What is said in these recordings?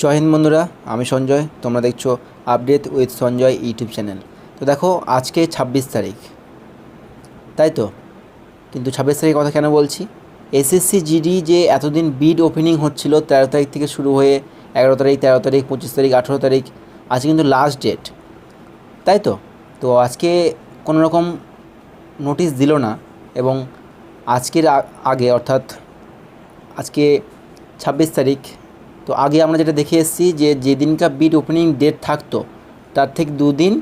জয় হিন্দ বন্ধুরা, আমি সঞ্জয়। তোমরা দেখছো update with Sanjay YouTube channel. তো দেখো, আজকে 26 তারিখ, তাই তো। কিন্তু 26 তারিখ কথা কেন বলছি? এসএসসি জিডি যে এতদিন বিড ওপেনিং হচ্ছিল 13 তারিখ থেকে শুরু হয়ে 11 তারিখ, 13 তারিখ, 25 তারিখ, 18 তারিখ, আজকে কিন্তু লাস্ট ডেট, তাই তো। তো আজকে কোনো রকম নোটিশ দিল না, এবং আজকের আগে অর্থাৎ আজকে 26 তারিখ, তো আগে আমরা যেটা দেখে এসেছি যে যেদিনকার বিড ওপেনিং ডেট থাকতো তার ঠিক 2 দিন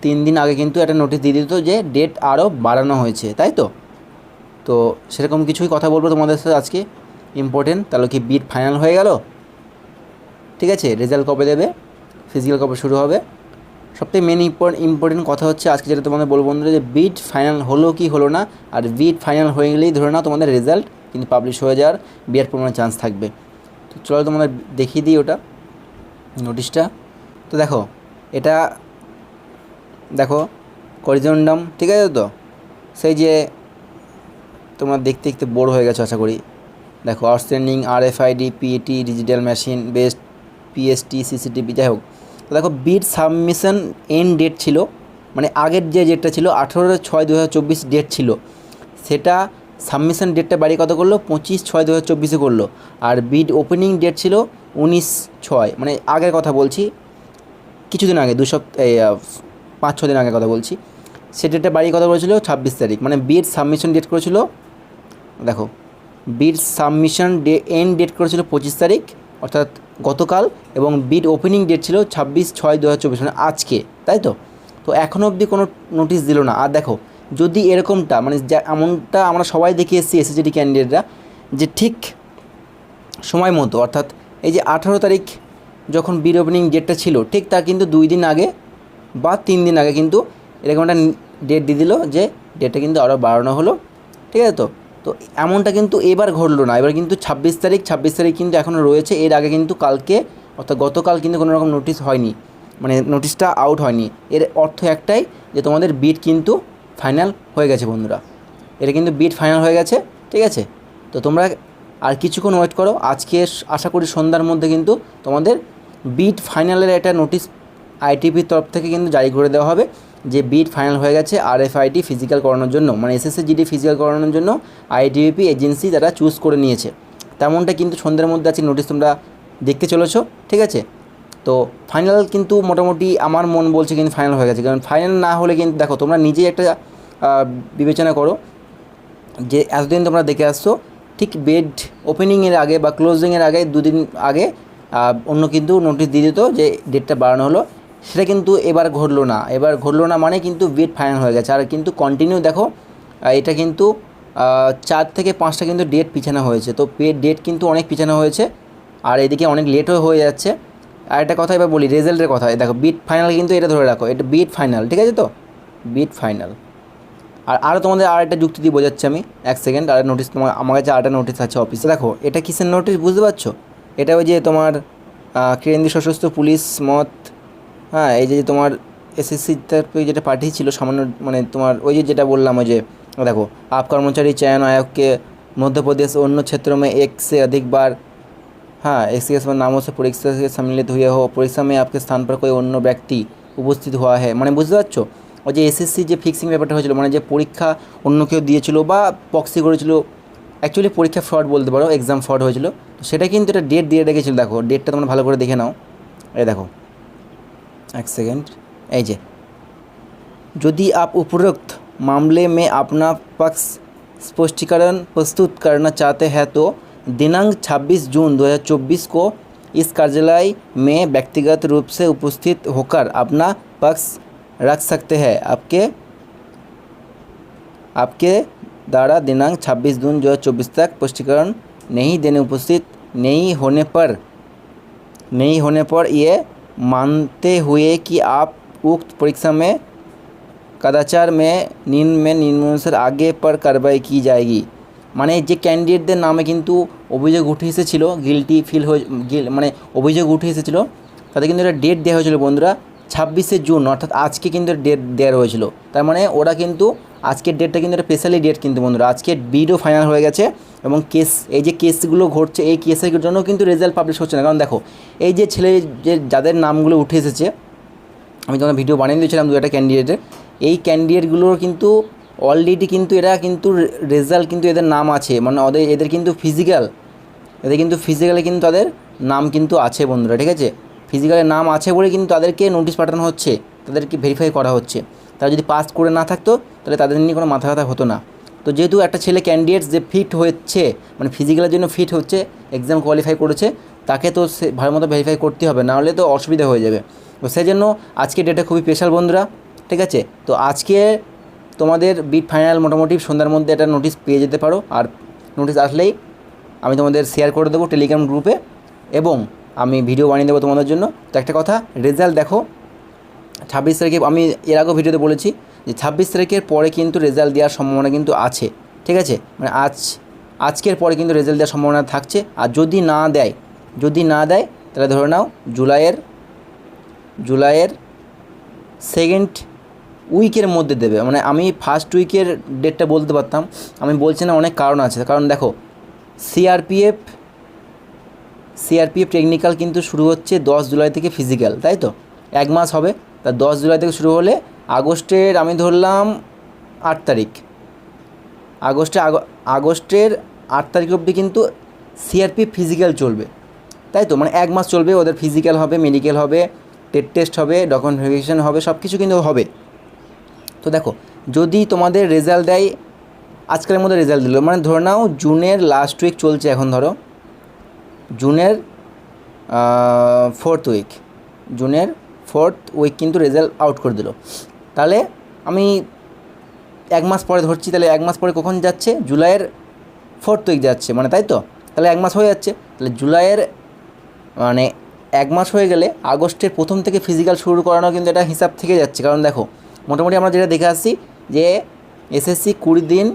3 দিন আগে কিন্তু একটা নোটিশ দিয়ে দিত যে ডেট আরও বাড়ানো হয়েছে, তাই তো। তো সেরকম কিছুই কথা বলবো তোমাদের সাথে আজকে, ইম্পর্টেন্ট। তাহলে কি বিড ফাইনাল হয়ে গেল? ঠিক আছে, রেজাল্ট কবে দেবে, ফিজিক্যাল কবে শুরু হবে? সবথেকে মেন ইম্পর্টেন্ট কথা হচ্ছে আজকে যেটা তোমাদের বলবো বন্ধুরা, যে বিড ফাইনাল হলো কি হলো না। আর বিড ফাইনাল হয়ে গেলেই ধরে নাও তোমাদের রেজাল্ট কিন্তু পাবলিশ হয়ে যাওয়ার বিরাট পরিমাণে চান্স থাকবে। তো চলো তোমাদের দেখিয়ে দিই ওটা, নোটিশটা। তো দেখো, এটা দেখো করিজনডাম, ঠিক আছে তো। সেই যে তোমরা দেখতে দেখতে বোর হয়ে গেছো আশা করি। দেখো, outstanding RFID PAT digital machine based PST CCTV, যাই হোক। তো দেখো, বিড সাবমিশন এন্ড ডেট ছিল, মানে আগের যে ডেটটা ছিল 18/6/2024 ডেট ছিল, সেটা সাবমিশন ডেটটা বাড়ি কত করলো, 25/6/2024 করলো। আর বিড ওপেনিং ডেট ছিল 19/6, মানে আগের কথা বলছি, কিছুদিন আগে, 5-6 দিন আগে কথা বলছি। সে ডেটটা বাড়ি কথা করেছিল 26 তারিখ, মানে বিড সাবমিশন ডেট করেছিল, দেখো বিড সাবমিশন এন্ড ডেট করেছিল 25 তারিখ অর্থাৎ গতকাল, এবং বিড ওপেনিং ডেট ছিল 26/6/2024, মানে আজকে, তাই তো। তো এখনও অবধি কোনো নোটিশ দিল না। আর দেখো, যদি এরকমটা মানে যা এমনটা আমরা সবাই দেখে এসেছি এসএসজি ক্যান্ডিডেটরা, যে ঠিক সময় মতো অর্থাৎ এই যে 18 তারিখ যখন বিড ওপেনিং ডেটটা ছিল, ঠিক তার কিন্তু 2 দিন আগে বা 3 দিন আগে কিন্তু এরকম একটা ডেট দিয়ে দিল যে ডেটটা কিন্তু আরও বাড়ানো হলো, ঠিক আছে তো। তো এমনটা কিন্তু এবার ঘটলো না। এবার কিন্তু 26 তারিখ কিন্তু এখনও রয়েছে। এর আগে কিন্তু কালকে অর্থাৎ গতকাল কিন্তু কোনো রকম নোটিশ হয়নি, মানে নোটিশটা আউট হয়নি। এর অর্থ একটাই যে তোমাদের বিড কিন্তু ফাইনাল হয়ে গেছে বন্ধুরা, এটা কিন্তু বিড ফাইনাল হয়ে গেছে, ঠিক আছে। তো তোমরা আর কিছুক্ষণ ওয়েট করো, আজকে আশা করি সন্ধ্যার মধ্যে কিন্তু তোমাদের বিড ফাইনালের একটা নোটিশ আইটিপির তরফ থেকে কিন্তু জারি করে দেওয়া হবে যে বিড ফাইনাল হয়ে গেছে। RFID ফিজিক্যাল করানোর জন্য, মানে এসএসসি জিডি ফিজিক্যাল করানোর জন্য আইটিবিপি এজেন্সি তারা চুজ করে নিয়েছে, তেমনটা কিন্তু সন্ধ্যার মধ্যে আছে নোটিশ তোমরা দেখতে চলেছো, ঠিক আছে। তো ফাইনাল কিন্তু মোটামুটি আমার মন বলছে কিন্তু ফাইনাল হয়ে গেছে, কারণ ফাইনাল না হলে কিন্তু দেখো তোমরা নিজেই একটা বিবেচনা করো যে এতদিন তোমরা দেখে আসছো ঠিক বেড ওপেনিংয়ের আগে বা ক্লোজিংয়ের আগে 2 দিন আগে অন্য কিন্তু নোটিশ দিয়ে দিত যে ডেটটা বাড়ানো হলো, সেটা কিন্তু এবার ঘটলো না। এবার ঘটলো না মানে কিন্তু বিড ফাইনাল হয়ে গেছে। আর কিন্তু কন্টিনিউ দেখো, এটা কিন্তু 4 থেকে 5টা কিন্তু ডেট পিছানো হয়েছে। তো ডেট কিন্তু অনেক পিছানো হয়েছে, আর এদিকে অনেক লেটও হয়ে যাচ্ছে। আর একটা কথা এবার বলি রেজাল্টের কথা, দেখো বিড ফাইনাল কিন্তু এটা ধরে রাখো, এটা বিড ফাইনাল, ঠিক আছে তো, বিড ফাইনাল। আর আরও তোমাদের আরেকটা যুক্তি দিয়ে বোঝাচ্ছি আমি, এক সেকেন্ড। আর নোটিশ তোমার আমার কাছে আরেকটা নোটিশ আছে অফিসে, দেখো এটা কিসের নোটিশ বুঝতে পারছো? এটা ওই যে তোমার কেন্দ্রীয় সশস্ত্র পুলিশ মত, হ্যাঁ, এই যে তোমার এসএসসি তরফে যেটা পাঠিয়েছিল সামান্য, মানে তোমার ওই যে যেটা বললাম, ওই যে দেখো, आप कर्मचारी चयन आयोग के मध्य प्रदेश अन्य क्षेत्रों में 1 से अधिक बार, हाँ, एक से नामों से परीक्षा से सम्मिलित हुए हो, परीक्षा में आपके स्थान पर कोई अन्य व्यक्ति উপস্থিত হওয়া है, মানে বুঝতে পারছো ওই যে এসএসসি যে ফিক্সিং ব্যাপারটা হয়েছিল, মানে যে পরীক্ষা অন্য কেউ দিয়েছিল বা প্রক্সি করেছিল, অ্যাকচুয়ালি পরীক্ষা ফ্রড বলতে পারো, এক্সাম ফ্রড হয়েছিল। তো সেটা কিন্তু একটা ডেট দিয়ে রেখেছিল, দেখো ডেটটা তোমরা ভালো করে দেখে নাও। এই দেখো, एक सेकेंड, এই যে यदि आप उपरोक्त मामले में अपना पक्ष स्पष्टीकरण प्रस्तुत करना चाहते हैं तो दिनांक 26 जून 2024 को इस कार्यालय में व्यक्तिगत रूप से उपस्थित होकर अपना पक्ष रख सकते हैं। आपके द्वारा दिनांक 26 जून 2024 तक स्पष्टीकरण नहीं देने उपस्थित नहीं होने पर ये मानते हुए कि आप उक्त परीक्षा में कदाचार में निम्नानुसार आगे पर कार्रवाई की जाएगी। মানে যে ক্যান্ডিডেটদের নামে কিন্তু অভিযোগ উঠে এসেছিলো, গিলটি ফিল হয়ে মানে অভিযোগ উঠে এসেছিলো, তাদের কিন্তু একটা ডেট দেওয়া হয়েছিল বন্ধুরা 26শে জুন, অর্থাৎ আজকে কিন্তু ডেট দেওয়া হয়েছিল। তার মানে ওরা কিন্তু আজকের ডেটটা কিন্তু একটা স্পেশালি ডেট কিন্তু বন্ধুরা, আজকের বিডও ফাইনাল হয়ে গেছে এবং কেস, এই যে কেসগুলো ঘটছে এই কেসের জন্য কিন্তু রেজাল্ট পাবলিশ হচ্ছে না। কারণ দেখো এই যে ছেলে যে যাদের নামগুলো উঠে এসেছে, আমি তোমার ভিডিও বানিয়ে দিয়েছিলাম 2 একটা ক্যান্ডিডেটের, এই ক্যান্ডিডেটগুলোর কিন্তু অলরেডি কিন্তু এরা কিন্তু রেজাল্ট কিন্তু এদের নাম আছে, মানে এদের কিন্তু ফিজিক্যালে কিন্তু তাদের নাম কিন্তু আছে বন্ধুরা, ঠিক আছে। ফিজিক্যালে নাম আছে বলে কিন্তু তাদেরকে নোটিশ পাঠানো হচ্ছে, তাদেরকে ভেরিফাই করা হচ্ছে। তারা যদি পাস করে না থাকতো তাহলে তাদের নিয়ে কোনো মাথা ব্যথা হতো না। তো যেহেতু একটা ছেলে ক্যান্ডিডেট যে ফিট হচ্ছে, মানে ফিজিক্যালের জন্য ফিট হচ্ছে, এক্সাম কোয়ালিফাই করেছে, তাকে তো সে ভালো মতো ভেরিফাই করতে হবে, নাহলে তো অসুবিধা হয়ে যাবে। তো সেই জন্য আজকে ডেটটা খুবই স্পেশাল বন্ধুরা, ঠিক আছে। তো আজকে তোমাদের বিট ফাইনাল মোটামুটি সন্ধ্যার মধ্যে একটা নোটিশ পেয়ে যেতে পারো, আর নোটিশ আসলেই আমি তোমাদের শেয়ার করে দেবো টেলিগ্রাম গ্রুপে, এবং আমি ভিডিও বানিয়ে দেবো তোমাদের জন্য। তো একটা কথা, রেজাল্ট দেখো 26 তারিখে, আমি এর আগেও ভিডিওতে বলেছি যে 26 তারিখের পরে কিন্তু রেজাল্ট দেওয়ার সম্ভাবনা কিন্তু আছে, ঠিক আছে। মানে আজকের পরে কিন্তু রেজাল্ট দেওয়ার সম্ভাবনা থাকছে। আর যদি না দেয় তাহলে ধরে নাও জুলাইয়ের সেকেন্ড উইকের মধ্যে দেবে। মানে আমি ফার্স্ট উইকের ডেটটা বলতে পারতাম, আমি বলছি না, অনেক কারণ আছে। কারণ দেখো সিআরপিএফ টেকনিক্যাল কিন্তু শুরু হচ্ছে 10 জুলাই থেকে ফিজিক্যাল, তাই তো 1 মাস হবে। তা 10 জুলাই থেকে শুরু হলে আগস্টের আমি ধরলাম 8 তারিখ, আগস্টের 8 তারিখ অবধি কিন্তু সিআরপিএফ ফিজিক্যাল চলবে, তাই তো। মানে 1 মাস চলবে, ওদের ফিজিক্যাল হবে, মেডিকেল হবে, টেস্ট হবে, ডকুমেন্ট ভেরিফিকেশন হবে, সব কিছু কিন্তু হবে। তো দেখো যদি তোমাদের রেজাল্ট দেয় আজকের মধ্যে, রেজাল্ট দিল মানে ধরে নাও জুনের লাস্ট উইক চলছে এখন, ধরো জুনের 4th উইক, জুনের 4th উইক কিন্তু রেজাল্ট আউট করে দিল, তাহলে আমি 1 মাস পরে ধরছি, তাহলে 1 মাস পরে কখন যাচ্ছে, জুলাইয়ের 4th উইক যাচ্ছে, মানে তাই তো, তাহলে 1 মাস হয়ে যাচ্ছে। তাহলে জুলাইয়ের মানে 1 মাস হয়ে গেলে আগস্টের প্রথম থেকে ফিজিক্যাল শুরু করানো কিন্তু এটা হিসাব থেকে যাচ্ছে। কারণ দেখো মোটামুটি আমরা যেটা দেখে আসছি যে এসএসসি 20 দিন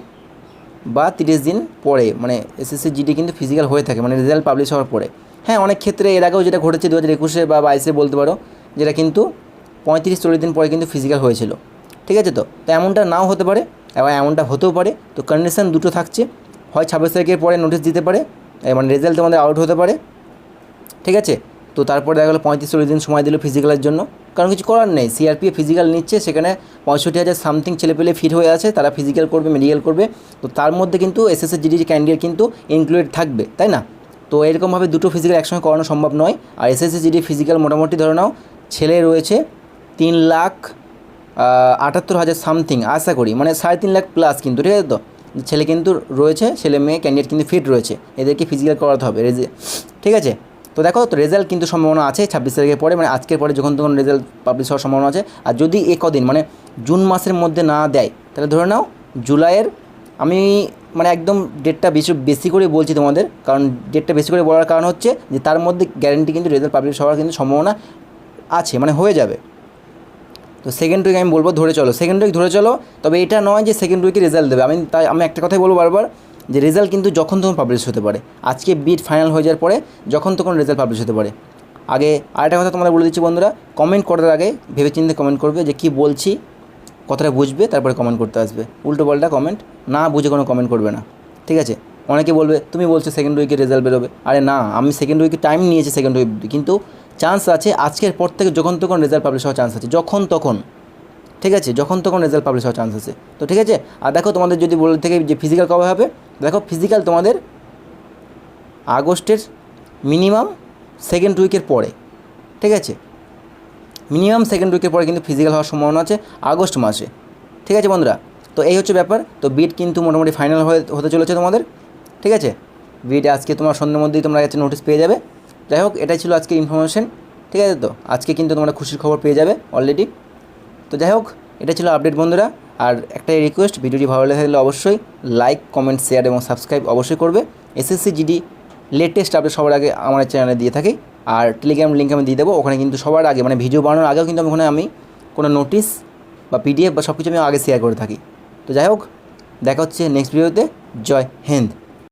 বা 30 দিন পরে, মানে এসএসসি জিডি কিন্তু ফিজিক্যাল হয়ে থাকে, মানে রেজাল্ট পাবলিশ হওয়ার পরে। হ্যাঁ, অনেক ক্ষেত্রে এর আগেও যেটা ঘটেছে 2021 বা 22 বলতে পারো, যেটা কিন্তু 35-40 দিন পরে কিন্তু ফিজিক্যাল হয়েছিল, ঠিক আছে। তো এমনটা নাও হতে পারে, এবং এমনটা হতেও পারে। তো কন্ডিশন দুটো থাকছে, হয় 26 তারিখের পরে নোটিশ দিতে পারে, মানে রেজাল্ট তোমাদের আউট হতে পারে, ঠিক আছে। তো তারপরে দেখা গেলো 35-40 দিন সময় দিল ফিজিক্যালের জন্য, কারণ কিছু করার নেই, সিআরপিএফ ফিজিক্যাল নিচ্ছে, সেখানে 65,000 সামথিং ছেলেপেলে ফিট হয়ে আছে, তারা ফিজিক্যাল করবে, মেডিকেল করবে। তো তার মধ্যে কিন্তু এসএসসি জিডি ক্যান্ডিডেট কিন্তু ইনক্লুডেড থাকবে, তাই না। তো এরকমভাবে দুটো ফিজিক্যাল একসঙ্গে করানো সম্ভব নয়। আর এসএসসি জিডি ফিজিক্যাল মোটামুটি ধরে নাও ছেলে রয়েছে 3,78,000 সামথিং, আশা করি, মানে 3.5 লাখ প্লাস কিন্তু, ঠিক আছে। তো ছেলে কিন্তু রয়েছে, ছেলে মেয়ে ক্যান্ডিডেট কিন্তু ফিট রয়েছে, এদেরকে ফিজিক্যাল করাতে হবে, ঠিক আছে। তো দেখো, তো রেজাল্ট কিন্তু সম্ভাবনা আছে 26 তারিখের পরে, মানে আজকের পরে যখন তখন রেজাল্ট পাবলিশ হওয়ার সম্ভাবনা আছে। আর যদি কদিন মানে জুন মাসের মধ্যে না দেয়, তাহলে ধরে নাও জুলাইয়ের, আমি মানে একদম ডেটটা বেশি করে বলছি তোমাদের, কারণ ডেটটা বেশি করে বলার কারণ হচ্ছে যে তার মধ্যে গ্যারেন্টি কিন্তু রেজাল্ট পাবলিশ হওয়ার কিন্তু সম্ভাবনা আছে, মানে হয়ে যাবে। তো সেকেন্ড উইক আমি বলবো সেকেন্ড উইক ধরে চলো। তবে এটা নয় যে সেকেন্ড উইকে রেজাল্ট দেবে, আমি একটা কথাই বলবো বারবার, যে রেজাল্ট কিন্তু যখন তখন পাবলিশ হতে পারে। আজকে বিট ফাইনাল হয়ে যাওয়ার পরে যখন তখন রেজাল্ট পাবলিশ হতে পারে। আগে আরেকটা কথা তোমাদের বলে দিচ্ছি বন্ধুরা, কমেন্ট করার আগে ভেবেচিন্তে কমেন্ট করবে, যে কী বলছি কথাটা বুঝবে, তারপরে কমেন্ট করতে আসবে। উল্টো পাল্টা কমেন্ট না বুঝে কোনো কমেন্ট করবে না, ঠিক আছে। অনেকে বলবে তুমি বলছো সেকেন্ড উইকে রেজাল্ট বেরোবে, আরে না, আমি সেকেন্ড উইকে টাইম নিয়েছি, সেকেন্ড উইক, কিন্তু চান্স আছে আজকের পর থেকে যখন তখন রেজাল্ট পাবলিশ হওয়ার চান্স আছে, যখন তখন, ঠিক আছে, যখন তখন রেজাল্ট পাবলিশ হওয়ার চান্স আছে। তো ঠিক আছে। আর দেখো তোমাদের যদি বলে থেকে যে ফিজিক্যাল কবে হবে, দেখো ফিজিক্যাল তোমাদের আগস্টের মিনিমাম সেকেন্ড উইকের পরে, ঠিক আছে, মিনিমাম সেকেন্ড উইকের পরে কিন্তু ফিজিক্যাল হওয়ার সম্ভাবনা আছে আগস্ট মাসে, ঠিক আছে বন্ধুরা। তো এই হচ্ছে ব্যাপার। তো বিট কিন্তু মোটামুটি ফাইনাল হতে চলেছে তোমাদের, ঠিক আছে। বিট আজকে তোমার সন্ধ্যের মধ্যেই তোমরা কাছে নোটিশ পেয়ে যাবে। যাই হোক, এটাই ছিল আজকে ইনফরমেশন, ঠিক আছে। তো আজকে কিন্তু তোমরা খুশির খবর পেয়ে যাবে অলরেডি। তো যাই হোক, এটা ছিল আপডেট বন্ধুরা। আর একটা রিকোয়েস্ট, ভিডিওটি ভালো লেগে থাকলে অবশ্যই লাইক, কমেন্ট, শেয়ার এবং সাবস্ক্রাইব অবশ্যই করবে। এসএসসি জিডি লেটেস্ট আপডেট সবার আগে আমার চ্যানেলে দিয়ে থাকি, আর টেলিগ্রাম লিঙ্ক আমি দিয়ে দেবো, ওখানে কিন্তু সবার আগে, মানে ভিডিও বানানোর আগেও কিন্তু ওখানে আমি কোনো নোটিশ বা পিডিএফ বা সব কিছু আমি আগে শেয়ার করে থাকি। তো যাই হোক, দেখা হচ্ছে নেক্সট ভিডিওতে। জয় হিন্দ।